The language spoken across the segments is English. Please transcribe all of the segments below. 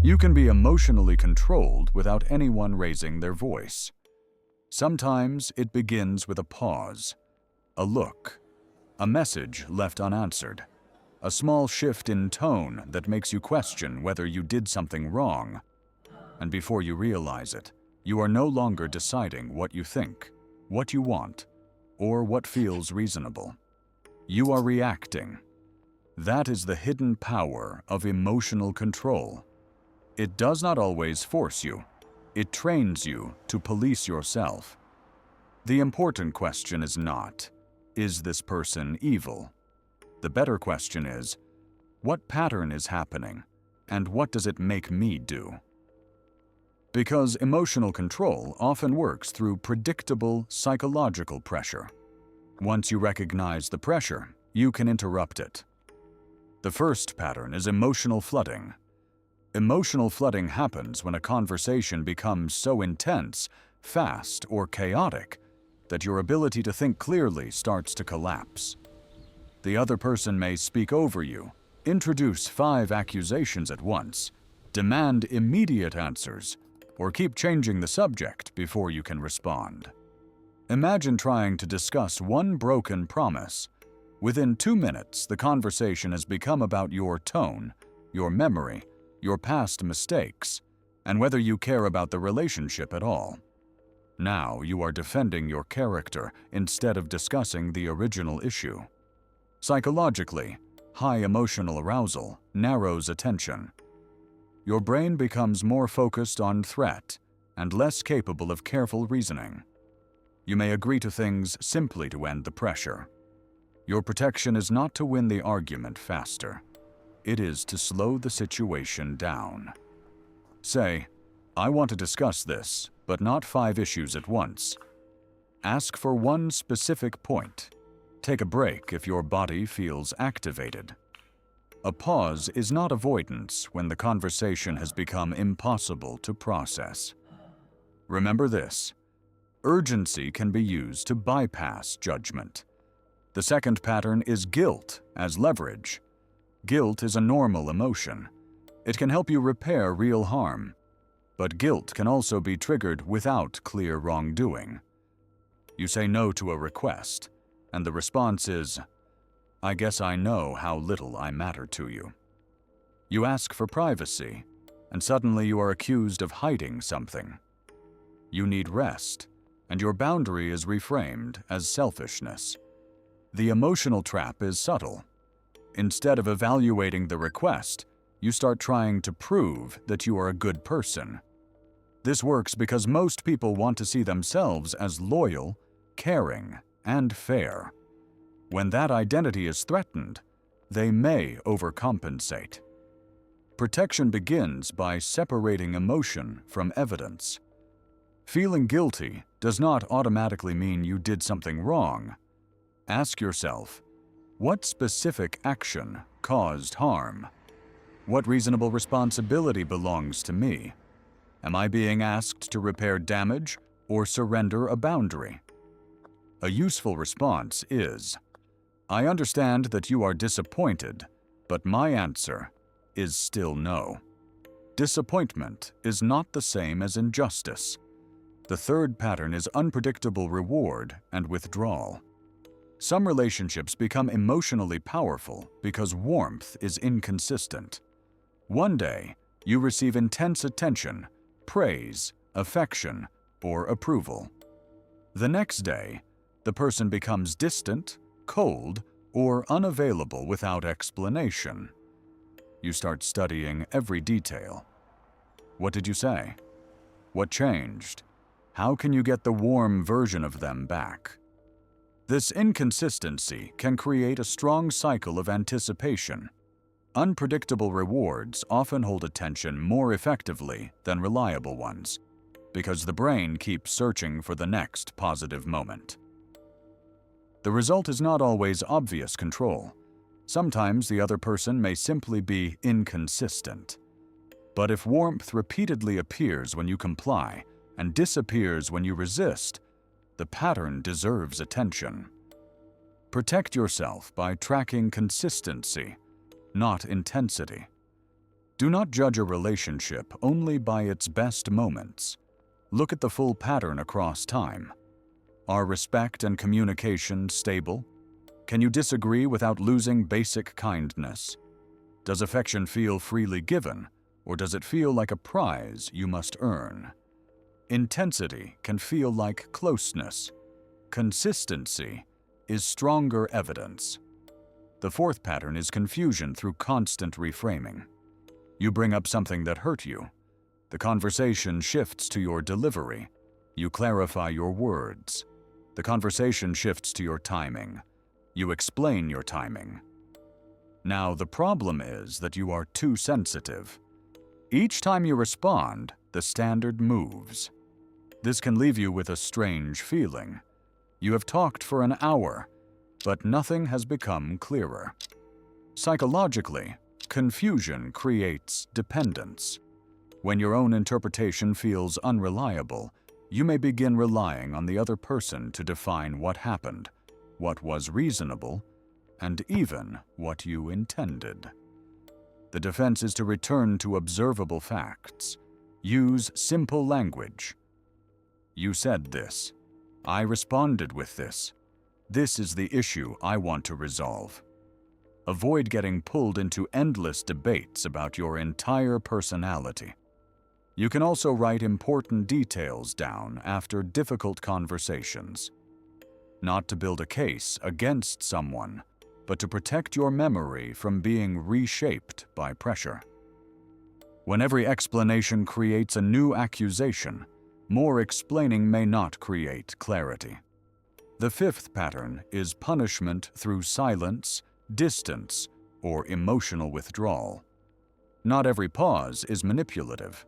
You can be emotionally controlled without anyone raising their voice. Sometimes it begins with a pause, a look, a message left unanswered, a small shift in tone that makes you question whether you did something wrong. And before you realize it, you are no longer deciding what you think, what you want, or what feels reasonable. You are reacting. That is the hidden power of emotional control. It does not always force you. It trains you to police yourself. The important question is not, is this person evil? The better question is, what pattern is happening, and what does it make me do? Because emotional control often works through predictable psychological pressure. Once you recognize the pressure, you can interrupt it. The first pattern is emotional flooding. Emotional flooding happens when a conversation becomes so intense, fast, or chaotic that your ability to think clearly starts to collapse. The other person may speak over you, introduce 5 accusations at once, demand immediate answers, or keep changing the subject before you can respond. Imagine trying to discuss one broken promise. Within 2 minutes, the conversation has become about your tone, your memory, your past mistakes, and whether you care about the relationship at all. Now you are defending your character instead of discussing the original issue. Psychologically, high emotional arousal narrows attention. Your brain becomes more focused on threat and less capable of careful reasoning. You may agree to things simply to end the pressure. Your protection is not to win the argument faster. It is to slow the situation down. Say, I want to discuss this, but not 5 issues at once. Ask for one specific point. Take a break if your body feels activated. A pause is not avoidance when the conversation has become impossible to process. Remember this: urgency can be used to bypass judgment. The second pattern is guilt as leverage. Guilt is a normal emotion. It can help you repair real harm. But guilt can also be triggered without clear wrongdoing. You say no to a request, and the response is, I guess I know how little I matter to you. You ask for privacy, and suddenly you are accused of hiding something. You need rest, and your boundary is reframed as selfishness. The emotional trap is subtle. Instead of evaluating the request, you start trying to prove that you are a good person. This works because most people want to see themselves as loyal, caring, and fair. When that identity is threatened, they may overcompensate. Protection begins by separating emotion from evidence. Feeling guilty does not automatically mean you did something wrong. Ask yourself, what specific action caused harm? What reasonable responsibility belongs to me? Am I being asked to repair damage or surrender a boundary? A useful response is, I understand that you are disappointed, but my answer is still no. Disappointment is not the same as injustice. The third pattern is unpredictable reward and withdrawal. Some relationships become emotionally powerful because warmth is inconsistent. One day, you receive intense attention, praise, affection, or approval. The next day, the person becomes distant, cold, or unavailable without explanation. You start studying every detail. What did you say? What changed? How can you get the warm version of them back? This inconsistency can create a strong cycle of anticipation. Unpredictable rewards often hold attention more effectively than reliable ones, because the brain keeps searching for the next positive moment. The result is not always obvious control. Sometimes the other person may simply be inconsistent. But if warmth repeatedly appears when you comply and disappears when you resist, the pattern deserves attention. Protect yourself by tracking consistency, not intensity. Do not judge a relationship only by its best moments. Look at the full pattern across time. Are respect and communication stable? Can you disagree without losing basic kindness? Does affection feel freely given, or does it feel like a prize you must earn? Intensity can feel like closeness. Consistency is stronger evidence. The fourth pattern is confusion through constant reframing. You bring up something that hurt you. The conversation shifts to your delivery. You clarify your words. The conversation shifts to your timing. You explain your timing. Now, the problem is that you are too sensitive. Each time you respond, the standard moves. This can leave you with a strange feeling. You have talked for an hour, but nothing has become clearer. Psychologically, confusion creates dependence. When your own interpretation feels unreliable, you may begin relying on the other person to define what happened, what was reasonable, and even what you intended. The defense is to return to observable facts. Use simple language. You said this. I responded with this. This is the issue I want to resolve. Avoid getting pulled into endless debates about your entire personality. You can also write important details down after difficult conversations. Not to build a case against someone, but to protect your memory from being reshaped by pressure. When every explanation creates a new accusation, more explaining may not create clarity. The fifth pattern is punishment through silence, distance, or emotional withdrawal. Not every pause is manipulative.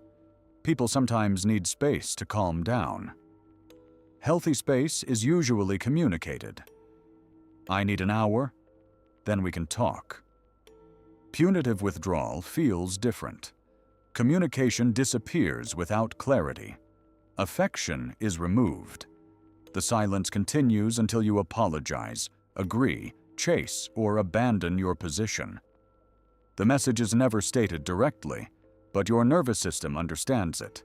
People sometimes need space to calm down. Healthy space is usually communicated. I need an hour, then we can talk. Punitive withdrawal feels different. Communication disappears without clarity. Affection is removed. The silence continues until you apologize, agree, chase, or abandon your position. The message is never stated directly, but your nervous system understands it.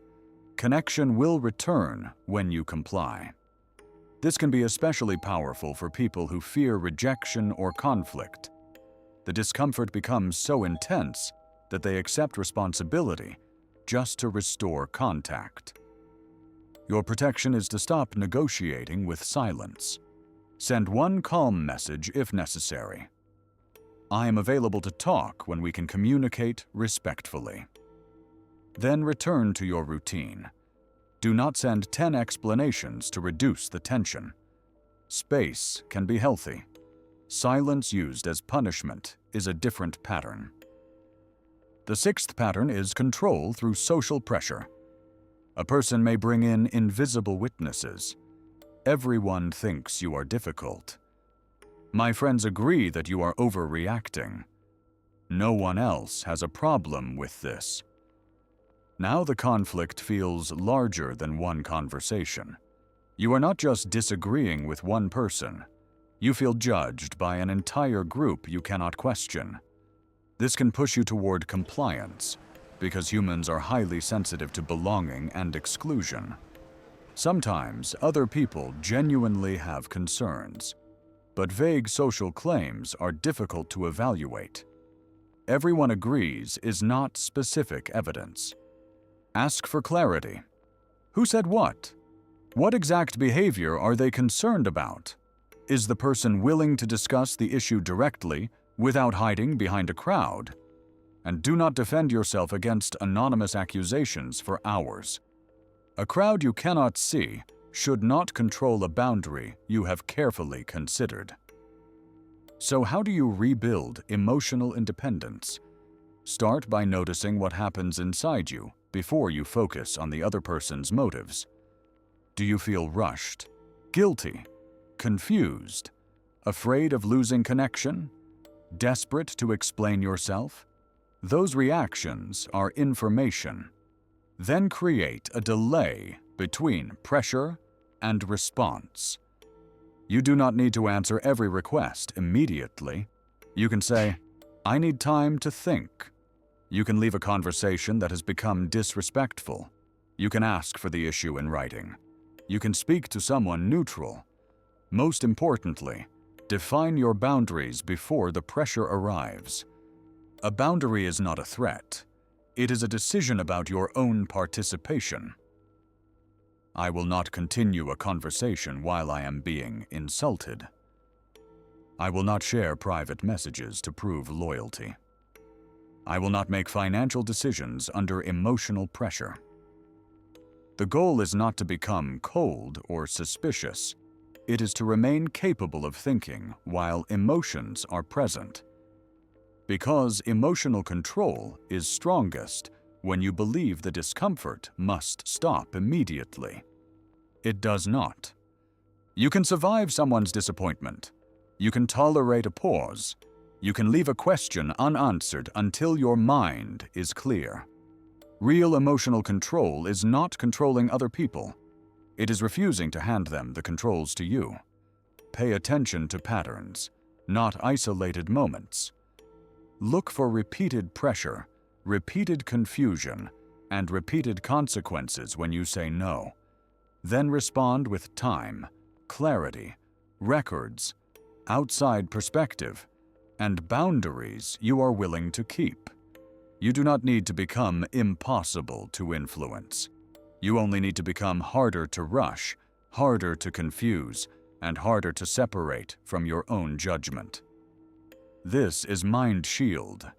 Connection will return when you comply. This can be especially powerful for people who fear rejection or conflict. The discomfort becomes so intense that they accept responsibility just to restore contact. Your protection is to stop negotiating with silence. Send one calm message if necessary. I am available to talk when we can communicate respectfully. Then return to your routine. Do not send 10 explanations to reduce the tension. Space can be healthy. Silence used as punishment is a different pattern. The sixth pattern is control through social pressure. A person may bring in invisible witnesses. Everyone thinks you are difficult. My friends agree that you are overreacting. No one else has a problem with this. Now the conflict feels larger than one conversation. You are not just disagreeing with one person. You feel judged by an entire group you cannot question. This can push you toward compliance, because humans are highly sensitive to belonging and exclusion. Sometimes other people genuinely have concerns, but vague social claims are difficult to evaluate. Everyone agrees is not specific evidence. Ask for clarity. Who said what? What exact behavior are they concerned about? Is the person willing to discuss the issue directly without hiding behind a crowd? And do not defend yourself against anonymous accusations for hours. A crowd you cannot see should not control a boundary you have carefully considered. So how do you rebuild emotional independence? Start by noticing what happens inside you before you focus on the other person's motives. Do you feel rushed, guilty, confused, afraid of losing connection, desperate to explain yourself? Those reactions are information. Then create a delay between pressure and response. You do not need to answer every request immediately. You can say, I need time to think. You can leave a conversation that has become disrespectful. You can ask for the issue in writing. You can speak to someone neutral. Most importantly, define your boundaries before the pressure arrives. A boundary is not a threat. It is a decision about your own participation. I will not continue a conversation while I am being insulted. I will not share private messages to prove loyalty. I will not make financial decisions under emotional pressure. The goal is not to become cold or suspicious. It is to remain capable of thinking while emotions are present. Because emotional control is strongest when you believe the discomfort must stop immediately. It does not. You can survive someone's disappointment. You can tolerate a pause. You can leave a question unanswered until your mind is clear. Real emotional control is not controlling other people. It is refusing to hand them the controls to you. Pay attention to patterns, not isolated moments. Look for repeated pressure, repeated confusion, and repeated consequences when you say no. Then respond with time, clarity, records, outside perspective, and boundaries you are willing to keep. You do not need to become impossible to influence. You only need to become harder to rush, harder to confuse, and harder to separate from your own judgment. This is MindShield.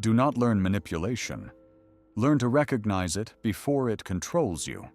Do not learn manipulation. Learn to recognize it before it controls you.